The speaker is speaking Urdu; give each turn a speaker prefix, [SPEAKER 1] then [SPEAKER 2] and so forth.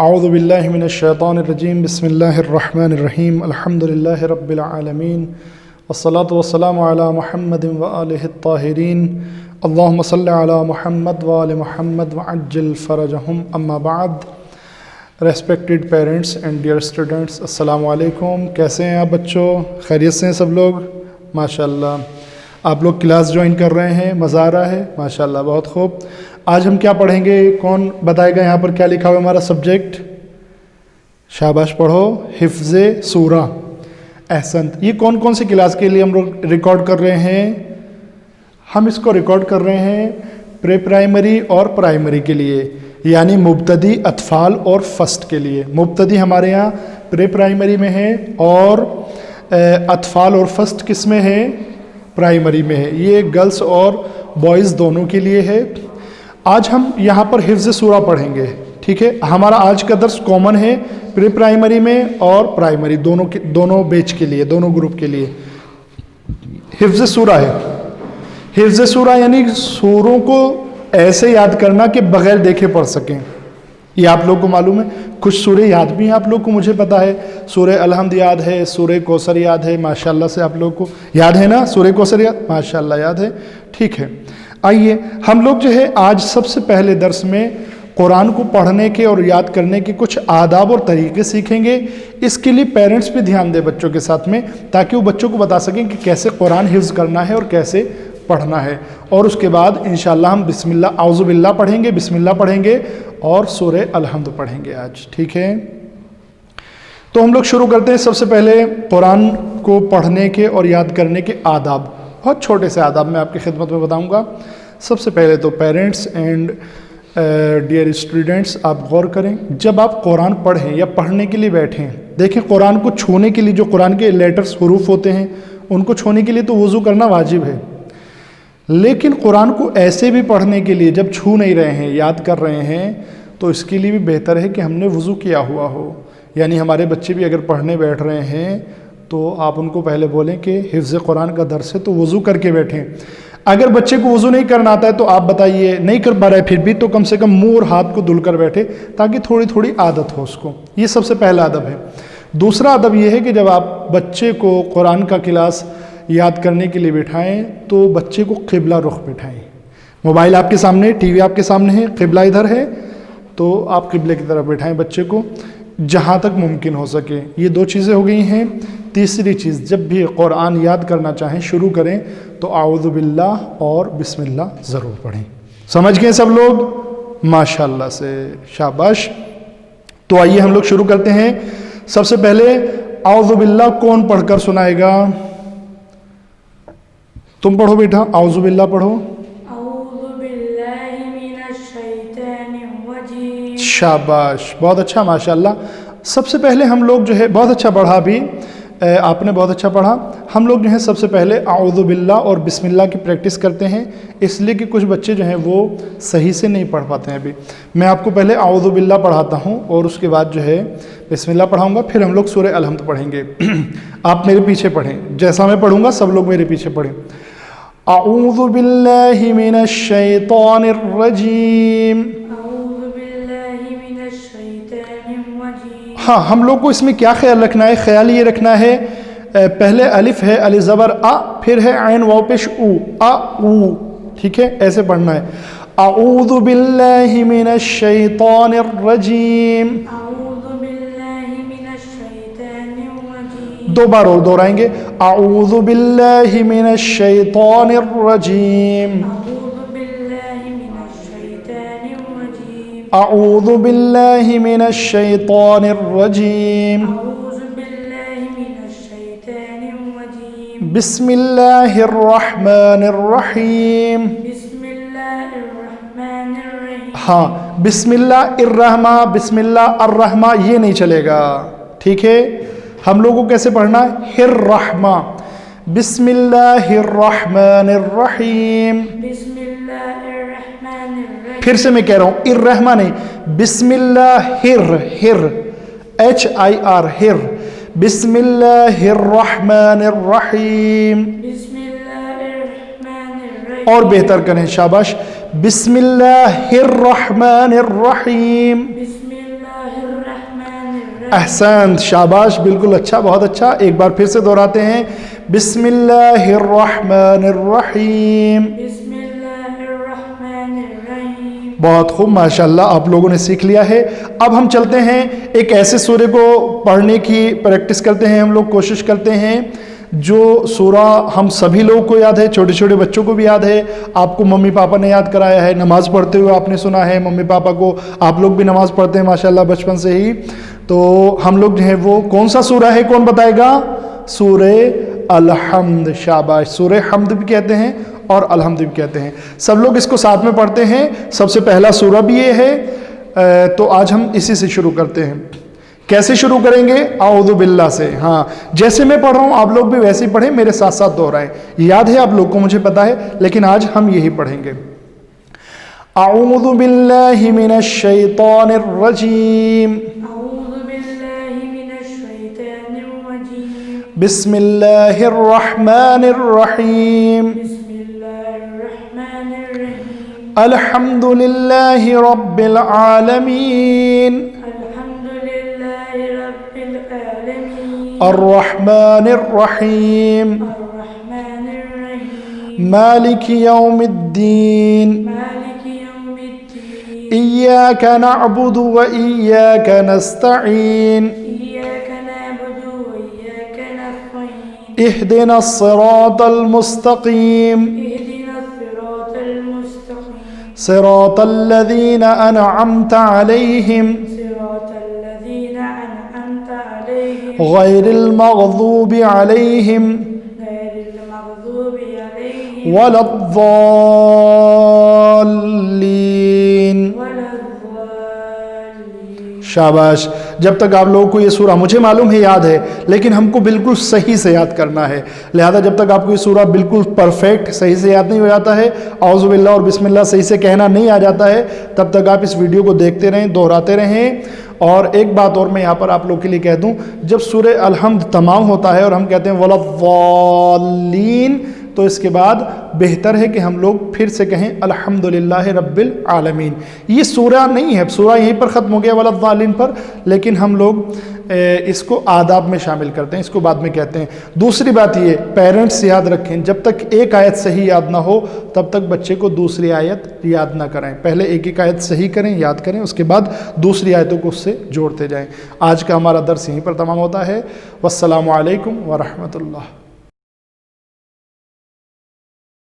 [SPEAKER 1] اعوذ باللہ من الشیطان الرجیم بسم اللہ الرحمن الرحیم الحمدللہ رب العالمین والصلاة والسلام علی محمد وآلہ الطاہرین اللہم صلی علی محمد وآل محمد وعجل فرجہم اما بعد. Respected parents and dear students, السلام علیکم. کیسے ہیں آپ بچوں؟ خیریت سے ہیں سب لوگ؟ ماشاءاللہ. آپ لوگ کلاس جوائن کر رہے ہیں، مزہ آ رہا ہے؟ ماشاءاللہ، بہت خوب. آج ہم کیا پڑھیں گے؟ کون بتائے گا یہاں پر کیا لکھا ہوا ہے ہمارا سبجیکٹ؟ شاباش، پڑھو. حفظ سورہ. احسنت. یہ کون کون سی کلاس کے لیے ہم لوگ ریکارڈ کر رہے ہیں؟ ہم اس کو ریکارڈ کر رہے ہیں پری پرائمری اور پرائمری کے لیے، یعنی مبتدی، اطفال اور فرسٹ کے لیے. مبتدی ہمارے یہاں پری پرائمری میں ہے اور اطفال اور فرسٹ کس میں ہے؟ پرائمری میں ہے. یہ گرلس اور بوائز دونوں کے لیے ہے. آج ہم یہاں پر حفظ سورہ پڑھیں گے، ٹھیک ہے؟ ہمارا آج کا درس کامن ہے پری پرائمری میں اور پرائمری دونوں بیچ کے لیے، دونوں گروپ کے لیے. حفظ سورہ ہے. حفظ سورہ یعنی سوروں کو ایسے یاد کرنا کہ بغیر دیکھے پڑھ سکیں. یہ آپ لوگ کو معلوم ہے. کچھ سورے یاد بھی ہیں آپ لوگ کو، مجھے پتا ہے. سورہ الحمد یاد ہے، سورہ کوثر یاد ہے، ماشاءاللہ سے آپ لوگ کو یاد ہے نا؟ سورہ کوثر یاد، ماشاءاللہ یاد ہے. ٹھیک ہے، آئیے ہم لوگ جو ہے آج سب سے پہلے درس میں قرآن کو پڑھنے کے اور یاد کرنے کے کچھ آداب اور طریقے سیکھیں گے. اس کے لیے پیرنٹس بھی دھیان دیں بچوں کے ساتھ میں، تاکہ وہ بچوں کو بتا سکیں کہ کیسے قرآن حفظ کرنا ہے اور کیسے پڑھنا ہے. اور اس کے بعد انشاءاللہ ہم بسم اللہ اعوذ باللہ پڑھیں گے، بسم اللہ پڑھیں گے اور سورہ الحمد پڑھیں گے آج. ٹھیک ہے، تو ہم لوگ شروع کرتے ہیں. سب سے پہلے قرآن کو پڑھنے کے اور یاد کرنے کے آداب. بہت چھوٹے سے آداب میں آپ کی خدمت میں بتاؤں گا. سب سے پہلے تو پیرنٹس اینڈ ڈیئر اسٹوڈنٹس، آپ غور کریں. جب آپ قرآن پڑھیں یا پڑھنے کے لیے بیٹھیں، دیکھیں قرآن کو چھونے کے لیے جو قرآن کے لیٹرز، حروف ہوتے ہیں، ان کو چھونے کے لیے تو وضو کرنا واجب ہے. لیکن قرآن کو ایسے بھی پڑھنے کے لیے جب چھو نہیں رہے ہیں، یاد کر رہے ہیں، تو اس کے لیے بھی بہتر ہے کہ ہم نے وضو کیا ہوا ہو. یعنی ہمارے بچے بھی اگر پڑھنے بیٹھ رہے ہیں تو آپ ان کو پہلے بولیں کہ حفظ قرآن کا درس ہے تو وضو کر کے بیٹھیں. اگر بچے کو وضو نہیں کرنا آتا ہے تو آپ بتائیے، نہیں کر پا رہے پھر بھی، تو کم سے کم منہ اور ہاتھ کو دھل کر بیٹھے تاکہ تھوڑی تھوڑی عادت ہو اس کو. یہ سب سے پہلا ادب ہے. دوسرا ادب یہ ہے کہ جب آپ بچے کو قرآن کا کلاس یاد کرنے کے لیے بٹھائیں تو بچے کو قبلہ رخ بٹھائیں. موبائل آپ کے سامنے، ٹی وی آپ کے سامنے ہے، قبلہ ادھر ہے، تو آپ قبلے کی طرف بٹھائیں بچے کو جہاں تک ممکن ہو سکے. یہ دو چیزیں ہو گئی ہیں. تیسری چیز، جب بھی قرآن یاد کرنا چاہیں، شروع کریں تو اعوذ باللہ اور بسم اللہ ضرور پڑھیں. سمجھ گئے سب لوگ؟ ماشاءاللہ سے، شاباش. تو آئیے ہم لوگ شروع کرتے ہیں. سب سے پہلے اعوذ باللہ کون پڑھ کر سنائے گا؟ تم پڑھو بیٹا، اعوذ باللہ پڑھو.
[SPEAKER 2] اعوذ باللہ من الشیطان الرجیم.
[SPEAKER 1] شاباش، بہت اچھا، ماشاءاللہ. سب سے پہلے ہم لوگ جو ہے، بہت اچھا پڑھا بھی آپ نے، بہت اچھا پڑھا. ہم لوگ جو ہیں سب سے پہلے اعوذ باللہ اور بسم اللہ کی پریکٹس کرتے ہیں، اس لیے کہ کچھ بچے جو ہیں وہ صحیح سے نہیں پڑھ پاتے ہیں. ابھی میں آپ کو پہلے اعوذ باللہ پڑھاتا ہوں اور اس کے بعد جو ہے بسم اللہ پڑھاؤں گا، پھر ہم لوگ سورہ الحمد پڑھیں گے. آپ میرے پیچھے پڑھیں، جیسا میں پڑھوں گا سب لوگ میرے پیچھے پڑھیں. اعوذ باللہ من الشیطان الرجیم.
[SPEAKER 2] اعوذ باللہ من الشیطان الرجیم.
[SPEAKER 1] ہاں، ہم لوگ کو اس میں کیا خیال رکھنا ہے؟ خیال یہ رکھنا ہے، پہلے الف ہے، الف زبر آ، پھر ہے عین واو پیش او، آ او. ٹھیک ہے، ایسے پڑھنا ہے. اعوذ باللہ من الشیطان الرجیم.
[SPEAKER 2] اعوذ باللہ من الشیطان الرجیم.
[SPEAKER 1] دو بار اور دہرائیں گے. اعوذ باللہ من الشیطان الرجیم.
[SPEAKER 2] اعوذ باللہ من الشیطان الرجیم.
[SPEAKER 1] اعوذ باللہ من الشیطان الرجیم.
[SPEAKER 2] اعوذ باللہ من الشیطان الرجیم.
[SPEAKER 1] بسم اللہ الرحمن الرحیم.
[SPEAKER 2] بسم اللہ الرحمن الرحیم.
[SPEAKER 1] ہاں، بسم اللہ الرحمن، بسم اللہ الرحمن یہ نہیں چلے گا. ٹھیک ہے، ہم لوگوں کو کیسے پڑھنا ہے؟ الرحمن. بسم اللہ الرحمن الرحیم.
[SPEAKER 2] بسم اللہ الرحمن الرحیم.
[SPEAKER 1] پھر سے میں کہہ رہا ہوں الرحمن نہیں، بسم اللہ ہر ایچ آئی آر ہر. بسم اللہ الرحمن الرحیم.
[SPEAKER 2] بسم اللہ الرحمن الرحیم.
[SPEAKER 1] اور بہتر کریں، شاباش. بسم اللہ الرحمن الرحیم.
[SPEAKER 2] بسم اللہ
[SPEAKER 1] احسنت، شاباش، بالکل اچھا، بہت اچھا. ایک بار پھر سے دہراتے ہیں. بسم اللہ الرحمن الرحیم.
[SPEAKER 2] بسم اللہ الرحمن الرحیم.
[SPEAKER 1] بہت خوب، ماشاءاللہ آپ لوگوں نے سیکھ لیا ہے. اب ہم چلتے ہیں ایک ایسے سورے کو پڑھنے کی پریکٹس کرتے ہیں. ہم لوگ کوشش کرتے ہیں جو سورہ ہم سبھی لوگوں کو یاد ہے، چھوٹے چھوٹے بچوں کو بھی یاد ہے. آپ کو ممی پاپا نے یاد کرایا ہے، نماز پڑھتے ہوئے آپ نے سنا ہے ممی پاپا کو. آپ لوگ بھی نماز پڑھتے ہیں ماشاءاللہ بچپن سے ہی. تو ہم لوگ جو ہے وہ کون سا سورہ ہے، کون بتائے گا؟ سورہ الحمد. شاباش. سورہ حمد بھی کہتے ہیں اور الحمد بھی کہتے ہیں. سب لوگ اس کو ساتھ میں پڑھتے ہیں. سب سے پہلا سورہ بھی یہ ہے. تو آج ہم اسی سے شروع کرتے ہیں. کیسے شروع کریں گے؟ اعوذ باللہ سے. ہاں، جیسے میں پڑھ رہا ہوں آپ لوگ بھی ویسے ہی پڑھیں، میرے ساتھ ساتھ دہرائیں. یاد ہے آپ لوگ کو، مجھے پتا ہے، لیکن آج ہم یہی پڑھیں گے. اعوذ باللہ من الشیطان الرجیم.
[SPEAKER 2] اعوذ باللہ من الشیطان الرجیم.
[SPEAKER 1] بسم اللہ الرحمن الرحیم.
[SPEAKER 2] بسم اللہ الرحمن الرحیم.
[SPEAKER 1] الحمد للہ رب العالمین.
[SPEAKER 2] الحمد للہ رب العالمین.
[SPEAKER 1] الرحمن الرحیم.
[SPEAKER 2] الرحمن الرحیم.
[SPEAKER 1] مالک یوم الدین.
[SPEAKER 2] مالک یوم الدین.
[SPEAKER 1] إياك نعبد وإياك نستعين.
[SPEAKER 2] إياك نعبد وإياك نستعين.
[SPEAKER 1] اهدنا الصراط المستقيم.
[SPEAKER 2] اهدنا الصراط المستقيم.
[SPEAKER 1] صراط الذين أنعمت عليهم
[SPEAKER 2] صراط الذين أنعمت عليهم
[SPEAKER 1] غير المغضوب عليهم
[SPEAKER 2] غير المغضوب عليهم
[SPEAKER 1] ولا الضالين.
[SPEAKER 2] ولا الضالين.
[SPEAKER 1] شاباش. جب تک آپ لوگوں کو یہ سورہ مجھے معلوم ہے یاد ہے، لیکن ہم کو بالکل صحیح سے یاد کرنا ہے. لہذا جب تک آپ کو یہ سورہ بالکل پرفیکٹ صحیح سے یاد نہیں ہو جاتا ہے، اعوذ باللہ اور بسم اللہ صحیح سے کہنا نہیں آ جاتا ہے، تب تک آپ اس ویڈیو کو دیکھتے رہیں، دہراتے رہیں. اور ایک بات اور میں یہاں پر آپ لوگوں کے لیے کہہ دوں، جب سورہ الحمد تمام ہوتا ہے اور ہم کہتے ہیں ولا الضالین، تو اس کے بعد بہتر ہے کہ ہم لوگ پھر سے کہیں الحمدللہ رب العالمین. یہ سورہ نہیں ہے، سورہ یہیں پر ختم ہو گیا ولا الضالین پر، لیکن ہم لوگ اس کو آداب میں شامل کرتے ہیں، اس کو بعد میں کہتے ہیں. دوسری بات یہ، پیرنٹس یاد رکھیں، جب تک ایک آیت صحیح یاد نہ ہو تب تک بچے کو دوسری آیت یاد نہ کرائیں. پہلے ایک ایک آیت صحیح کریں، یاد کریں، اس کے بعد دوسری آیتوں کو اس سے جوڑتے جائیں. آج کا ہمارا درس یہیں پر تمام ہوتا ہے. والسلام علیکم ورحمۃ اللہ.